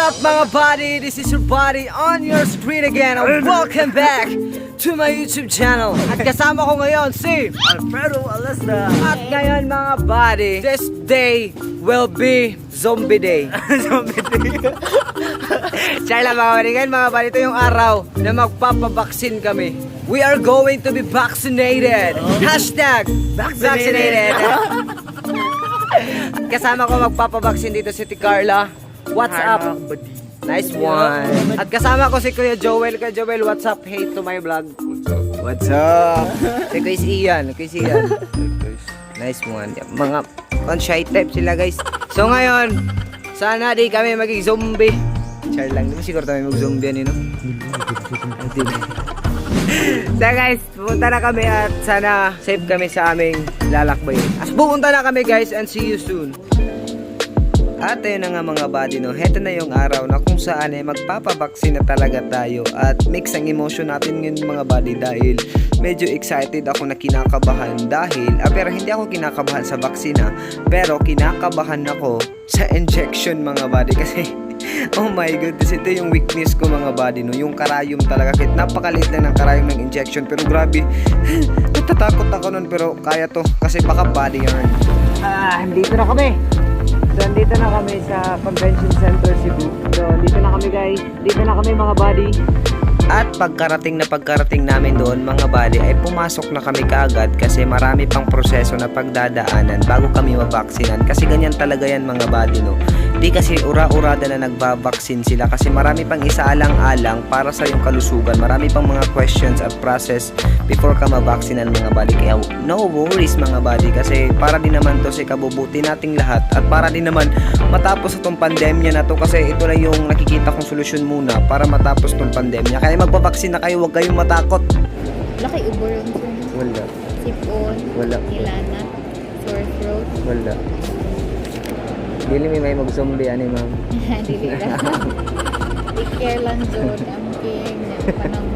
up mga buddy? This is your buddy on your screen again and welcome back to my YouTube channel. At kasama ko ngayon si Alfredo Alasda. At ngayon mga buddy, this day will be Zombie Day. Zombie Day. Char lang mga buddy, ngayon mga buddy, ito yung araw na magpapabaksin kami. We are going to be vaccinated. Hashtag vaccinated. Kasama ko magpapabaksin dito si Carla. What's up? Nice one. At kasama ko si Kuya Joel. Kuya Joel, what's up? Hey to my vlog. What's up? Si Kuya Ian. Kuya Ian. Nice one. Mga on-shy type sila guys. So ngayon, sana di kami maging zombie. Char lang. Di ba siguro tayo mag-zombie ano? So guys, pupunta na kami at sana safe kami sa aming lalakbay. As pupunta na kami guys and see you soon. At ayun na nga mga buddy no, heto na yung araw na kung saan ay magpapabaksin na talaga tayo. At mix ang emotion natin ngayon mga buddy dahil medyo excited ako na kinakabahan dahil pero hindi ako kinakabahan sa baksina, pero kinakabahan ako sa injection mga buddy kasi oh my goodness, ito yung weakness ko mga buddy no, yung karayom talaga. Kahit napakaliit lang ng karayom ng injection pero grabe natatakot ako nun pero kaya to kasi baka body yarn. Dito na kami. So, dito na kami sa Convention Center Cebu. So, dito na kami guys. Dito na kami mga buddy. At pagkarating namin doon mga buddy ay pumasok na kami kaagad kasi marami pang proseso na pagdadaanan bago kami mabaksinan. Kasi ganyan talaga yan mga buddy no. Di kasi ura-urada na nagbabaksin sila kasi marami pang isaalang-alang para sa iyong kalusugan. Marami pang mga questions at process before ka mabaksinan mga buddy. Kaya no worries mga buddy kasi para din naman to sa ikabubuti nating lahat at para din naman matapos itong pandemya na to kasi ito lang yung nakikita kong solusyon muna para matapos itong pandemya. Kaya magpabaksin na kayo, huwag kayong matakot. Wala kay ubo ron sir? Wala. Sipon? Wala. Nilanat? Sore throat? Wala. Dili may mag-zombie ani ma'am. Dili lang. Take care lang dyan. Amping. Panang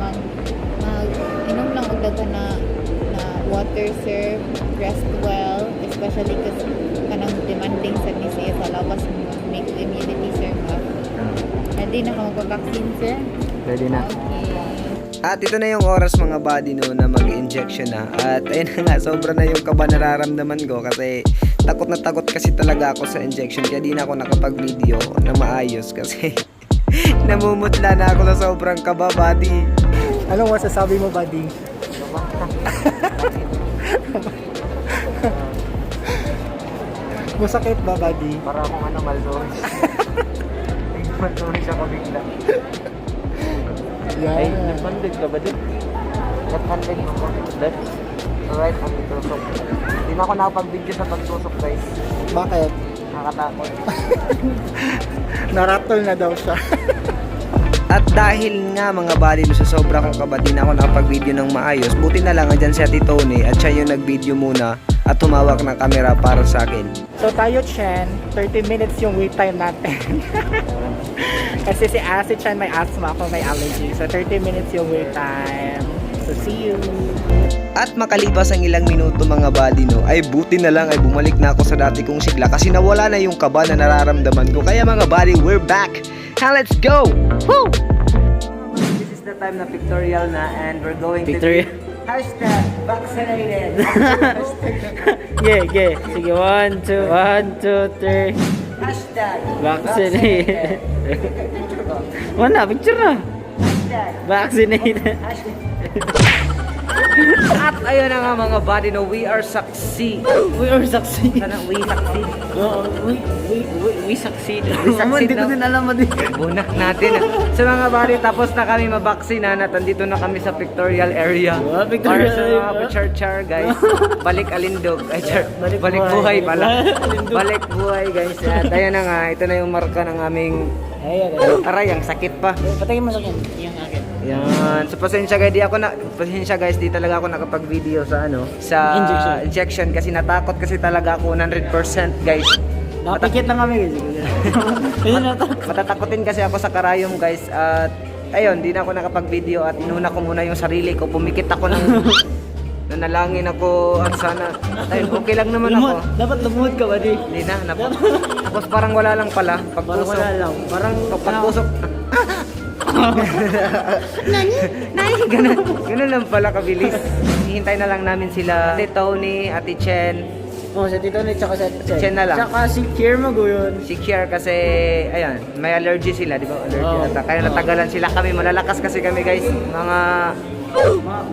inom lang og daga na water sir. Rest well. Especially kasi kanang demanding sa nisiya sa lawas mo. Make immunity sir ba? Ready na ka magpa-vaccine sir? Ready na. Okay. At ito na yung oras mga buddy no na mag-injection na. At ayun na nga, sobra na yung kaba nararamdaman ko kasi takot na takot kasi talaga ako sa injection. Kaya di na ako nakapag-video na maayos kasi namumutla na ako sa sobrang kaba buddy. Anong masasabi mo, buddy? Masakit ba, buddy? Para akong maldoris. Maldoris ako bigla. Yeah. Ay, nagpandig ka ba din? Nagpandig ako. Left, right, ang itusok. Hindi na ako nakapag-video sa pagsusok guys. Bakit? Nakatakot. Naratol na daw siya. At dahil nga mga buddy sa sobra kong kaba din ako nakapag-video ng maayos, buti na lang andyan si Ate Tony at siya yung nag-video muna at tumawak ng camera para sa akin. So tayo, Chen, 30 minutes yung wait time natin. Kasi si Chen may asthma, ako may allergy. So 30 minutes yung wait time. So see you! At makalipas ang ilang minuto mga buddy no, ay buti na lang ay bumalik na ako sa dati kong sigla kasi nawala na yung kaba na nararamdaman ko. Kaya mga buddy, we're back! Now let's go! Woo! This is the time na pictorial na and we're going Pictorial. to be hashtag vaccinated. Yeah. Sige, 1, 2, 3. Hashtag Vaccinated. Wala, picture na. Hashtag Vaccinated. At ayun na nga mga buddy no, we are succeed. We are succeed. Sana we succeed. We succeed. We succeed, Hindi ko no? din alam mo din. Bunak natin. So mga buddy, tapos na kami mabaksinan at andito na kami sa pictorial area. Wow, pictorial Para sa area. mga pa-char-char guys. Balik alindog. Ay, Balik balik buhay. buhay pala. Alindog. Balik buhay guys. At ayun na nga, ito na yung marka ng aming aray, ang sakit pa. Patay mo sa akin. Yung akin. Yan. So pasensya guys, di talaga ako nakapag-video sa sa injection kasi natakot kasi talaga ako 100% guys. Nakapikit lang kami guys. Matatakotin kasi ako sa karayom guys at ayun, di na ako nakapag-video at inuna ko muna yung sarili ko. Pumikit ako ng nanalangin ako at sana ay okay lang naman ako. Dapat lumuhod ka ba di? Hindi na, tapos parang wala lang pala. Pagtusok. lang. Parang Pagtusok. Ganun lang pala kabilis. Hihintay na lang namin sila. Ate Tony, Ate Chen. sa Tito ni tsaka sa Chen na lang. Tsaka si Kiermo yun. Si Kier kasi, ayan, may allergy sila, di ba? Allergy ata. Kaya natagalan sila kami. Malalakas kasi kami guys. Mga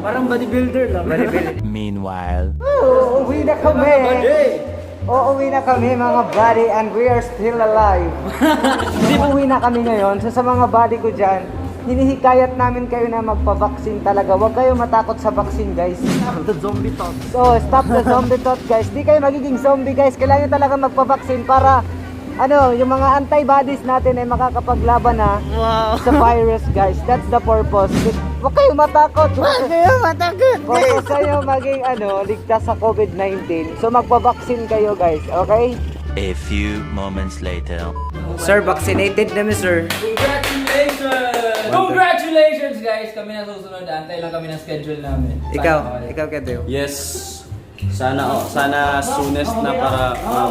Parang bodybuilder lang. bodybuilder. Meanwhile, Uuwi na kami. Uuwi na kami mga buddy and we are still alive. Uuwi na kami ngayon. So sa mga buddy ko dyan, hinihikayat namin kayo na magpa-vaccine talaga. Huwag kayo matakot sa vaccine guys. The zombie talk. So stop the zombie thought guys. Di kayo magiging zombie guys. Kailangan talaga magpa-vaccine para yung mga antibodies natin ay makakapaglaban na sa virus guys. That's the purpose. Huwag kayo matakot. Huwag kayo matakot. Purpose kayo maging ligtas sa COVID-19. So magpa-vaccine kayo guys. Okay? a few moments later. Sir, vaccinated na sir. Congratulations! Congratulations guys! Kami na susunod. Antay lang kami ng schedule namin. Ikaw Kedeo. Yes. Sana soonest na para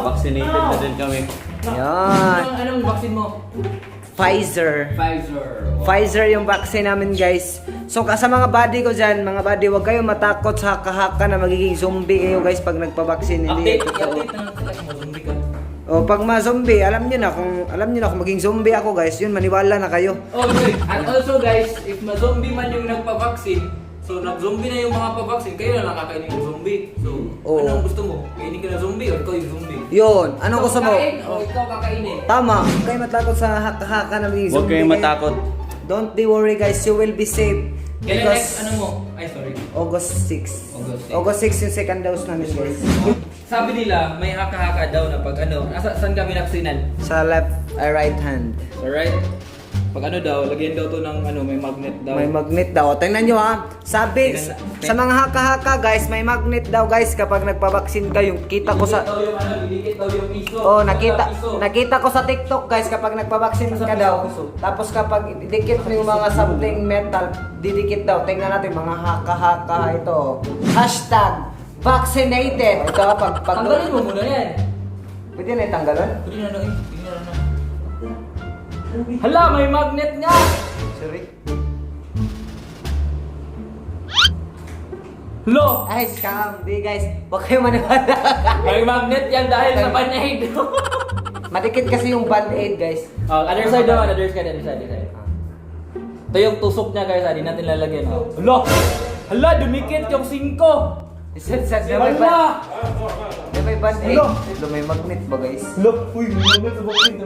vaccinated na din kami. Yan. Anong vaccine mo? Pfizer. Pfizer. Yung vaccine namin guys. So sa mga buddy ko dyan, mga buddy, huwag kayo matakot sa haka-haka na magiging zombie kayo guys pag nagpa-vaccine. Hindi Update na lang mo. Zombie ka. O pag ma-zombie, alam niyo na kung maging zombie ako guys, yun maniwala na kayo. Oh, good. And also guys, if ma-zombie man yung nagpa-vaccine, so nag-zombie na yung mga pa-vaccine, kayo na lang kakainin yung zombie. So, Oo. anong gusto mo? Kainin ka na zombie o ikaw yung zombie? Yun, anong gusto mo? Kakain o ikaw kakainin? Tama, huwag kayo matakot sa haka-haka na maging Huwag zombie. kayong matakot. Don't be worry guys, you will be safe. Kailan next, ano mo? Ay, sorry. August 6. August 6. August 6 yung second dose namin guys. Sabi nila, may haka-haka daw na pag saan kami naksinan? Sa left, right hand. Alright? Pag daw, lagyan daw to ng may magnet daw. May magnet daw. Tingnan nyo ha. Sabi, sa mga haka-haka guys, may magnet daw guys kapag nagpabaksin kayo. Kita ko sa... Didikit daw yung piso. Oh, Piso. nakita ko sa TikTok guys kapag nagpabaksin ka daw. Tapos kapag didikit mo yung mga something metal, didikit daw. Tingnan natin mga haka-haka ito. Hashtag vaccinated. Ito pag Tanggalin mo muna yan. Pwede na itanggalan? Pwede na na. Hala, may magnet nga! Sorry. Lo! Ay, scam. Di guys. Huwag kayo maniwala. May magnet yan dahil sa band-aid. Madikit kasi yung band-aid guys. Other side naman, other side. Ito yung tusok niya guys, hindi natin lalagyan. Hala! Hala, dumikit yung 5! Isat-sat na Hala! may band-aid. May magnet ba guys? Lo! Uy, may magnet sa vaccine.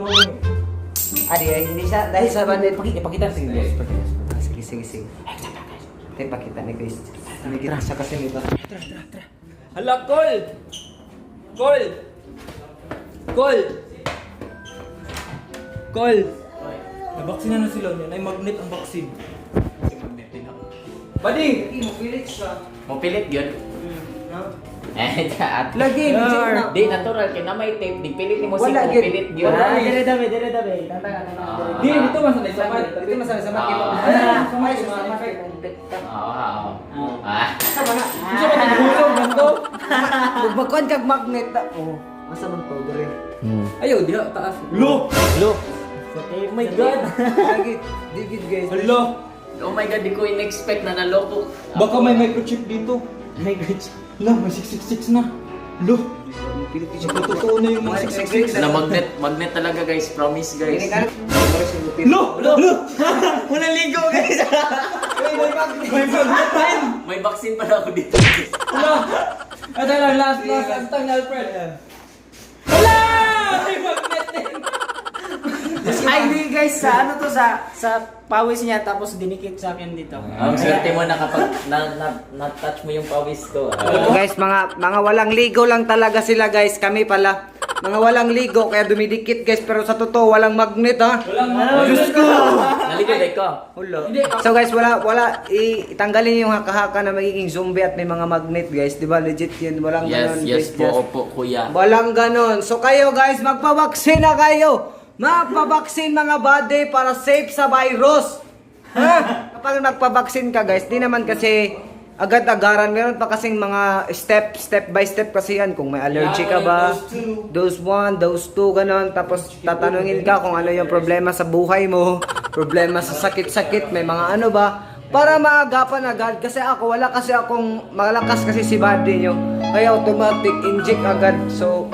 Hindi siya. Dahil sa band-aid. Ipakita sige guys. Sige. Ito pakita ni guys. Tumigil siya kasi nito. Hala, Col! Nabaksina na sila niya. Ay, magnet ang vaccine. Kasi magnet din ako. Buddy! Mapilit siya. Mopilit yun. Eh, at Lagi, legit na. di natural kay na may tape, di pilit mo si Wala, mopilit yun. Dire dabe. Di, dito masanay sa mat. Dito masabi sa market. Ah. Sa market. Oo. Ah. Gusto mo naghulog ganito? Magbakuan kag magnet. Oh, asa man powder eh. Ayaw, diha, taas. Lo. Oh my God! Lagi, David guys. Hala! Oh my god, di ko in-expect na naloko. Baka may microchip dito. Microchip? Hala, may 666 na. Lo! Pilit siya. Totoo na yung mga 666. Na magnet talaga guys, promise guys. Lo! Walang ligo guys! May magnet! May vaccine pala ako dito. Hala! Ito lang, last tang Alfred. Hala! May magnet din! Ay, hindi guys, sa pawis niya tapos dinikit sa akin dito. Ang swerte mo na kapag na-touch mo yung pawis ko. Guys, mga walang ligo lang talaga sila guys. Kami pala. Mga walang ligo kaya dumidikit guys pero sa totoo walang magnet ha. Walang magnet. Naligod ko. So guys, wala itanggalin yung haka-haka na magiging zombie at may mga magnet guys. 'Di ba? Legit 'yun. Walang ganon guys. Yes po, opo kuya. Walang ganon. So kayo guys, magpa-vaccine na kayo. Magpa-vaccine mga buddy para safe sa virus. Ha? Kapag nagpa-vaccine ka guys, di naman kasi agad-agaran. Meron pa kasing mga step by step kasi yan. Kung may allergy ka ba, those 1, those 2, ganon. Tapos tatanungin ka kung ano yung problema sa buhay mo, problema sa sakit-sakit, may mga ano ba, para maagapan agad. Kasi ako, wala kasi akong malakas kasi si body nyo. Kaya automatic inject agad. So,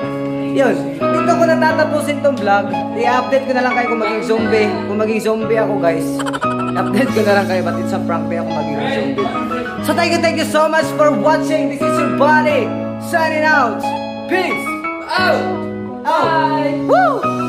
yun. Dito ko natatapusin tong vlog. I-update ko na lang kayo kung maging zombie. Kung maging zombie ako, guys. Update ko na lang kayo, but it's a prank ako maging zombie. So thank you so much for watching. This is your body signing out. Peace out. Bye. Woo.